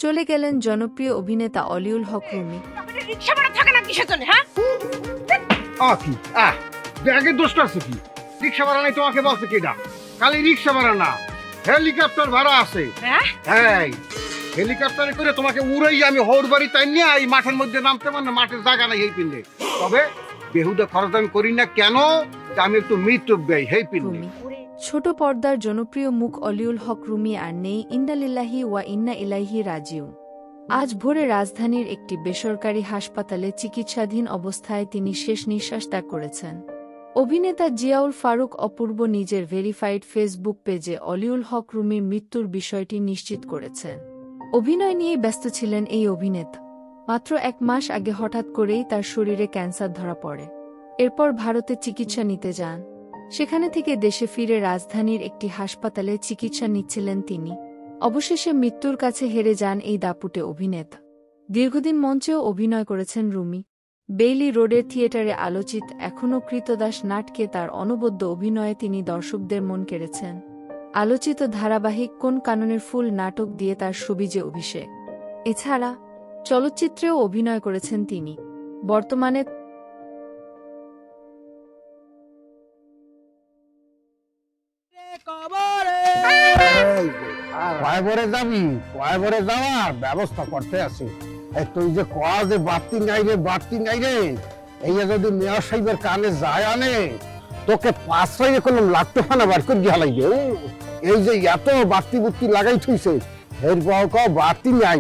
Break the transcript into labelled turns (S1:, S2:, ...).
S1: চলে গেলেন জনপ্রিয় অভিনেতা অলিউল হক রুমি।
S2: রিকশা ভাড়া থাকে না কিসের জন্য? হ্যাঁ
S3: কি ব্যাগে দোষটা আছে কি? রিকশা ভাড়া নাই তোমাকে বলছে কিনা? খালি রিকশা ভাড়া না, হেলিকপ্টার ভাড়া আছে। হ্যাঁ, হেলিকপ্টারে করে তোমাকে উড়াই আমি হৌর বাড়ি তাই নিয়ে এই মাঠের মধ্যে নামতে পার না, মাঠের জায়গা নাই এই পিন্ডে। তবে বেহুদা খরচ আমি করি না কেন, আমি একটু মৃত্যু ব্যয় হেই পিন্ডে।
S1: ছোট পর্দার জনপ্রিয় মুখ অলিউল হক রুমি আর নেই। ইন্না লিল্লাহি ওয়া ইন্না ইলাইহি রাজিউন। আজ ভোরে রাজধানীর একটি বেসরকারি হাসপাতালে চিকিৎসাধীন অবস্থায় তিনি শেষ নিঃশ্বাস ত্যাগ করেছেন। অভিনেতা জিয়াউল ফারুক অপূর্ব নিজের ভেরিফাইড ফেসবুক পেজে অলিউল হক রুমির মৃত্যুর বিষয়টি নিশ্চিত করেছেন। অভিনয় নিয়েই ব্যস্ত ছিলেন এই অভিনেতা। মাত্র 1 মাস আগে হঠাৎ করেই তার শরীরে ক্যান্সার ধরা পড়ে। এরপর ভারতে চিকিৎসা নিতে যান। সেখানে থেকে দেশে ফিরে রাজধানীর একটি হাসপাতালে চিকিৎসা নিচ্ছিলেন তিনি। অবশেষে মৃত্যুর কাছে হেরে যান এই দাপুটে অভিনেতা। দীর্ঘদিন মঞ্চেও অভিনয় করেছেন রুমি। বেইলি রোডের থিয়েটারে আলোচিত এখনও কৃতদাস নাটকে তার অনবদ্য অভিনয়ে তিনি দর্শকদের মন কেড়েছেন। আলোচিত ধারাবাহিক কোন কাননের ফুল নাটক দিয়ে তার সবিজে অভিষেক। এছাড়া চলচ্চিত্রেও অভিনয় করেছেন তিনি। বর্তমানে
S4: যাওয়ার ব্যবস্থা করতে আছি। তুই যে কয়া যে বাড়তি নাই রে, এই যদি মেয়র সাহেবের কানে যায় আনে, তোকে 5-6 লাখ টাকা বার করে দিয়া লাগবে। এই যে এত বাড়তি বুত্তি লাগাই থইছে, এর বাড়তি নাই